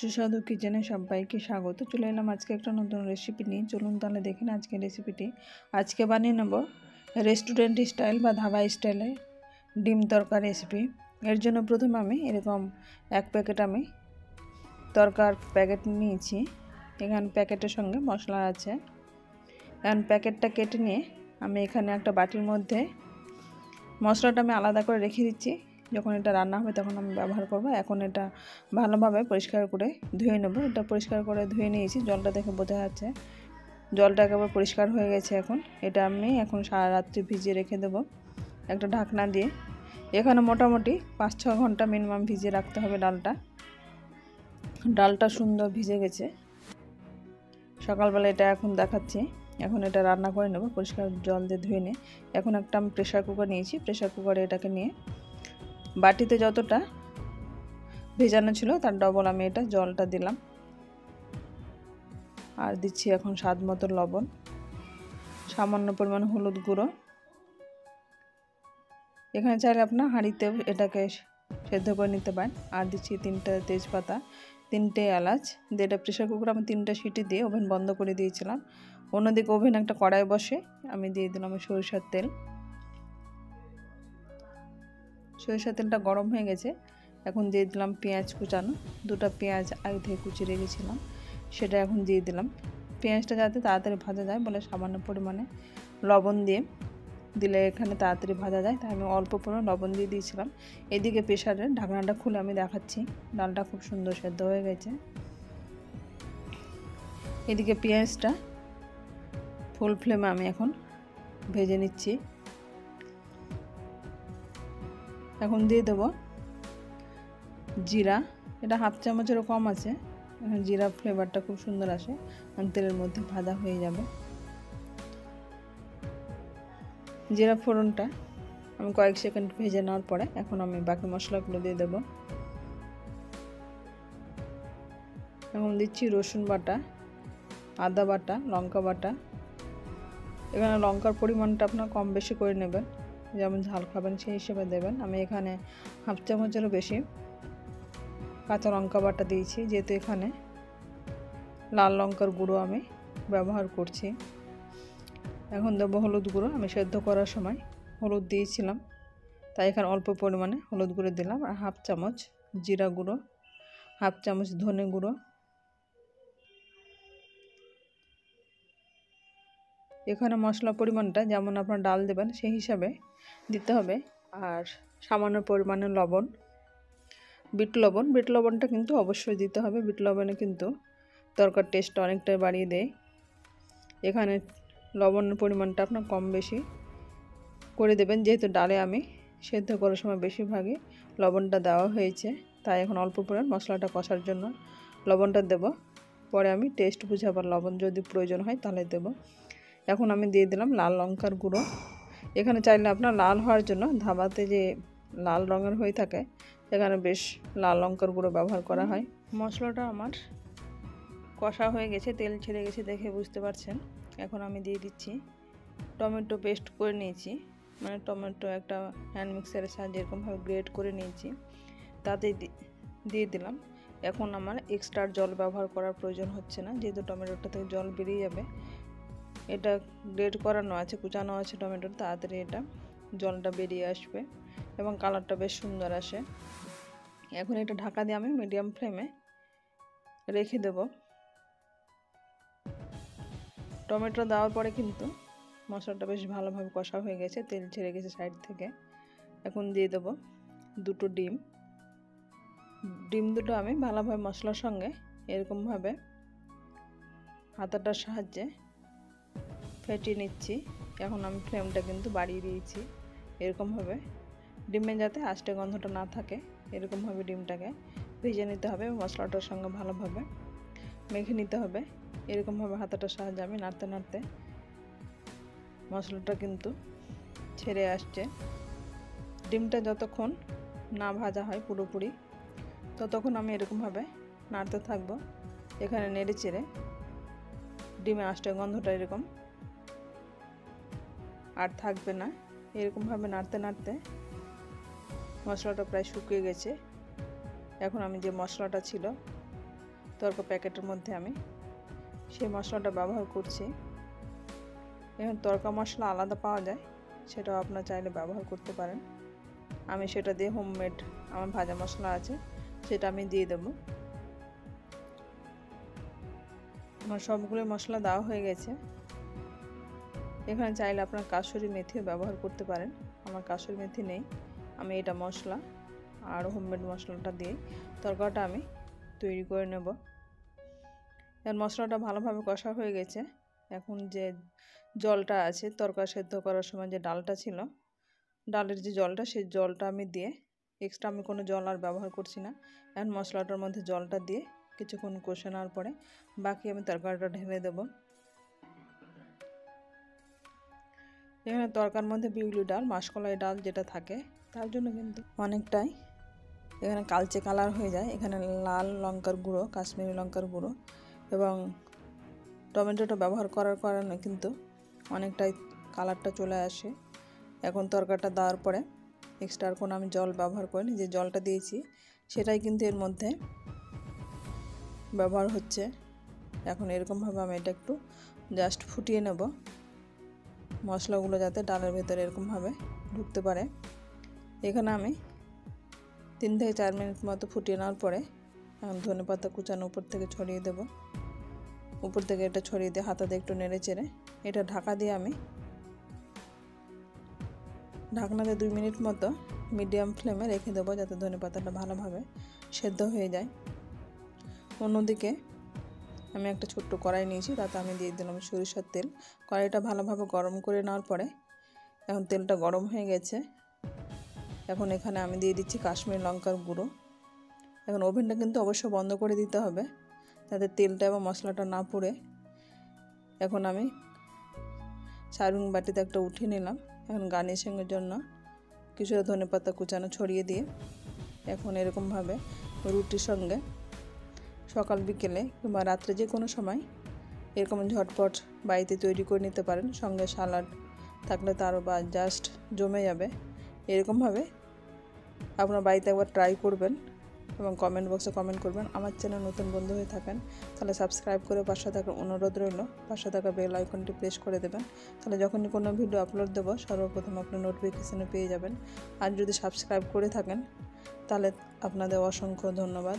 সুস্বাদু কিচেনে সবাইকে স্বাগত। চলে এলাম আজকে একটা নতুন রেসিপি নিয়ে। চলুন তাহলে দেখেন আজকে রেসিপিটি। আজকে বানিয়ে নেব রেস্টুরেন্ট স্টাইল বা ধাবা স্টাইলে ডিম তরকা রেসিপি। এর জন্য প্রথমে আমি এরকম এক প্যাকেট আমি তরকার প্যাকেট নিয়েছি। এখানে প্যাকেটের সঙ্গে মশলা আছে। এখন প্যাকেটটা কেটে নিয়ে আমি এখানে একটা বাটির মধ্যে মশলাটা আমি আলাদা করে রেখে দিচ্ছি। যখন এটা রান্না হবে তখন আমি ব্যবহার করব। এখন এটা ভালোভাবে পরিষ্কার করে ধুয়ে নেব। এটা পরিষ্কার করে ধুয়ে নিয়েছি, জলটা দেখে বোঝা যাচ্ছে জলটা একেবারে পরিষ্কার হয়ে গেছে। এটা আমি সারা রাত্রি ভিজিয়ে রেখে দেব একটা ঢাকনা দিয়ে। এখানে মোটামুটি 5-6 ঘন্টা মিনিমাম ভিজিয়ে রাখতে হবে ডালটা সুন্দর ভিজে গেছে। সকালবেলা এটা এখন দেখাচ্ছি। এখন এটা রান্না করে নেব পরিষ্কার জল দিয়ে ধুয়ে নিয়ে। এখন একটা আমি প্রেশার কুকার নিয়েছি। প্রেশার কুকারে এটাকে নিয়ে বাটিতে যতটা ভেজানো ছিল তার ডবল আমি এটা জলটা দিলাম। আর দিচ্ছি এখন স্বাদ মতো লবণ, সামান্য পরিমাণ হলুদ গুঁড়ো। এখানে চাইলে আপনার হাঁড়িতে এটাকে সেদ্ধ করে নিতে পারেন। আর দিচ্ছি 3টা তেজপাতা, 3টে এলাচ দিয়ে এটা প্রেশার কুকারে আমি 3টা সিটি দিয়ে ওভেন বন্ধ করে দিয়েছিলাম। অন্যদিকে ওভেন একটা কড়াই বসে আমি দিয়ে দিলাম সরিষার তেল। সরিষার তেলটা গরম হয়ে গেছে। এখন দিয়ে দিলাম পেঁয়াজ কুচানো। 2টা পেঁয়াজ আগে থেকে কুচিয়ে রেখেছিলাম, সেটা এখন দিয়ে দিলাম। পেঁয়াজটা যাতে তাড়াতাড়ি ভাজা যায় বলে সামান্য পরিমাণে লবণ দিলে এখানে তাড়াতাড়ি ভাজা যায়, তাই আমি অল্প পরিমাণে লবণ দিয়ে দিয়েছিলাম। এদিকে প্রেশারের ঢাকনাটা খুলে আমি দেখাচ্ছি ডালটা খুব সুন্দর সেদ্ধ হয়ে গেছে। এদিকে পেঁয়াজটা ফুল ফ্লেমে আমি এখন ভেজে নিচ্ছি। এখন দিয়ে দেবো জিরা। এটা হাফ চামচেরও কম আছে। এখন জিরা ফ্লেভারটা খুব সুন্দর আসে, তেলের মধ্যে ভাজা হয়ে যাবে। জিরা ফোড়নটা আমি কয়েক সেকেন্ড ভেজে নেওয়ার পরে এখন আমি বাকি মশলাগুলো দিয়ে দেব। এখন দিচ্ছি রসুন বাটা, আদা বাটা, লঙ্কা বাটা। এখানে লঙ্কার পরিমাণটা আপনার কম বেশি করে নেবেন, যেমন ঝাল খাবেন সেই হিসেবে দেবেন। আমি এখানে হাফ চামচেরও বেশি কাঁচা লঙ্কা বাটা দিয়েছি, যেহেতু এখানে লাল লঙ্কার গুঁড়ো আমি ব্যবহার করছি। এখন দেবো হলুদ গুঁড়ো। আমি সেদ্ধ করার সময় হলুদ দিয়েছিলাম, তাই এখানে অল্প পরিমাণে হলুদ গুঁড়ো দিলাম। আর হাফ চামচ জিরা গুঁড়ো, হাফ চামচ ধনে গুঁড়ো। এখানে মশলা পরিমাণটা যেমন আপনার ডাল দেবেন সেই হিসাবে দিতে হবে। আর সামান্য পরিমাণে লবণ, বিট লবণটা কিন্তু অবশ্যই দিতে হবে। বিট লবণে কিন্তু তরকার টেস্টটা অনেকটাই বাড়িয়ে দেয়। এখানে লবণের পরিমাণটা আপনার কম বেশি করে দেবেন, যেহেতু ডালে আমি সেদ্ধ করার সময় বেশিরভাগই লবণটা দেওয়া হয়েছে, তাই এখন অল্প পরিমাণ মশলাটা কষার জন্য লবণটা দেব। পরে আমি টেস্ট বুঝে আবার লবণ যদি প্রয়োজন হয় তাহলে দেব। এখন আমি দিয়ে দিলাম লাল লঙ্কার গুঁড়ো। এখানে চাইলে আপনার লাল হওয়ার জন্য ধাবাতে যে লাল রঙের হয়ে থাকে এখানে বেশ লাল লঙ্কার গুঁড়ো ব্যবহার করা হয়। মশলাটা আমার কষা হয়ে গেছে, তেল ছেড়ে গেছে দেখে বুঝতে পারছেন। এখন আমি দিয়ে দিচ্ছি টমেটো পেস্ট করে নিয়েছি, মানে টমেটো একটা হ্যান্ড মিক্সারের সাহায্যে এরকমভাবে গ্রেট করে নিয়েছি, তাতে দিয়ে দিলাম। এখন আমার এক্সট্রা জল ব্যবহার করার প্রয়োজন হচ্ছে না, যেহেতু টমেটোটা থেকে জল বেরিয়ে যাবে। এটা গ্রেট করানো আছে, কুচানো আছে টমেটোর, তাড়াতাড়ি এটা জলটা বেরিয়ে আসবে এবং কালারটা বেশ সুন্দর আসে। এখন এটা ঢাকা দিয়ে আমি মিডিয়াম ফ্লেমে রেখে দেব। টমেটো দেওয়ার পরে কিন্তু মশলাটা বেশ ভালোভাবে কষা হয়ে গেছে, তেল ছেড়ে গেছে সাইড থেকে। এখন দিয়ে দেব 2টো ডিম। ডিম দুটো আমি ভালোভাবে মশলার সঙ্গে এরকমভাবে হাতাটার সাহায্যে ফেটিয়ে নিচ্ছি। এখন আমি ফ্লেমটা কিন্তু বাড়িয়ে দিয়েছি। এরকমভাবে ডিমে যাতে আষ্টে গন্ধটা না থাকে এরকমভাবে ডিমটাকে ভেজে নিতে হবে, মশলাটার সঙ্গে ভালোভাবে মেখে নিতে হবে। এরকমভাবে হাতাটার সাহায্যে আমি নাড়তে নাড়তে মশলাটা কিন্তু ছেড়ে আসছে। ডিমটা যতক্ষণ না ভাজা হয় পুরোপুরি ততক্ষণ আমি এরকমভাবে নাড়তে থাকবো। এখানে নেড়ে চেড়ে ডিমে আষ্টে গন্ধটা এরকম আর থাকবে না। এরকমভাবে নাড়তে নাড়তে মশলাটা প্রায় শুকিয়ে গেছে। এখন আমি যে মশলাটা ছিল তরকা প্যাকেটের মধ্যে আমি সেই মশলাটা ব্যবহার করছি। এখন তরকা মশলা আলাদা পাওয়া যায়, সেটাও আপনারা চাইলে ব্যবহার করতে পারেন। আমি সেটা দিয়ে হোমমেড আমার ভাজা মশলা আছে সেটা আমি দিয়ে দেব। আমার সবগুলো মশলা দেওয়া হয়ে গেছে। এখানে চাইলে আপনার কাসুরি মেথিও ব্যবহার করতে পারেন। আমার কাসুরি মেথি নেই, আমি এটা মশলা আর হোমমেড মশলাটা দিয়ে তরকাটা আমি তৈরি করে নেব। এর মশলাটা ভালোভাবে কষা হয়ে গেছে। এখন যে জলটা আছে তরকা সেদ্ধ করার সময় যে ডালটা ছিল, ডালের যে জলটা, সেই জলটা আমি দিয়ে এক্সট্রা আমি কোনো জল আর ব্যবহার করছি না। এখন মশলাটার মধ্যে জলটা দিয়ে কিছুক্ষণ কষে নেওয়ার পরে বাকি আমি তরকারিটা ঢেলে দেব। এখানে তরকার মধ্যে বিউলি ডাল, মাসকলাই ডাল যেটা থাকে তার জন্য কিন্তু অনেকটাই এখানে কালচে কালার হয়ে যায়। এখানে লাল লঙ্কার গুঁড়ো, কাশ্মীরি লঙ্কার গুঁড়ো এবং টমেটোটা ব্যবহার করার কারণে কিন্তু অনেকটাই কালারটা চলে আসে। এখন তরকারিটা দেওয়ার পরে এক্সট্রা আর কোনো আমি জল ব্যবহার করিনি, যে জলটা দিয়েছি সেটাই কিন্তু এর মধ্যে ব্যবহার হচ্ছে। এখন এরকমভাবে আমি এটা একটু জাস্ট ফুটিয়ে নেব, মশলাগুলো যাতে ডালের ভেতরে এরকমভাবে ঢুকতে পারে। এখানে আমি 3 থেকে 4 মিনিট মতো ফুটিয়ে নেওয়ার পরে এখন ধনেপাতা কুচানো উপর থেকে ছড়িয়ে দেব। উপর থেকে এটা ছড়িয়ে দিয়ে হাতা দিয়ে একটু নেড়ে চেড়ে এটা ঢাকা দিয়ে আমি ঢাকনাতে 2 মিনিট মতো মিডিয়াম ফ্লেমে রেখে দেবো, যাতে ধনেপাতাটা ভালোভাবে সেদ্ধ হয়ে যায়। অন্যদিকে আমি একটা ছোট্ট কড়াই নিয়েছি, তাতে আমি দিয়ে দিলাম সরিষার তেল। কড়াইটা ভালোভাবে গরম করে নেওয়ার পরে এখন তেলটা গরম হয়ে গেছে। এখন এখানে আমি দিয়ে দিচ্ছি কাশ্মীরি লঙ্কার গুঁড়ো। এখন ওভেনটা কিন্তু অবশ্যই বন্ধ করে দিতে হবে, যাতে তেলটা এবং মশলাটা না পুড়ে। এখন আমি সার্ভিং বাটিতে একটা উঠিয়ে নিলাম। এখন গার্নিশিংয়ের জন্য কিছুটা ধনেপাতা কুচানো ছড়িয়ে দিয়ে এখন এরকমভাবে রুটির সঙ্গে সকাল বিকেলে কিংবা রাত্রে যে কোনো সময় এরকম ঝটপট বাড়িতে তৈরি করে নিতে পারেন। সঙ্গে সালাড থাকলে তারও বা জাস্ট জমে যাবে। এরকমভাবে আপনার বাড়িতে একবার ট্রাই করবেন এবং কমেন্ট বক্সে কমেন্ট করবেন। আমার চ্যানেল নতুন বন্ধু হয়ে থাকেন তাহলে সাবস্ক্রাইব করে পাশে থাকার অনুরোধ রইল। পাশে থাকা বেল আইকনটি প্রেস করে দেবেন, তাহলে যখনই কোনো ভিডিও আপলোড দেব সর্বপ্রথম আপনি নোটিফিকেশনে পেয়ে যাবেন। আর যদি সাবস্ক্রাইব করে থাকেন তাহলে আপনাদের অসংখ্য ধন্যবাদ।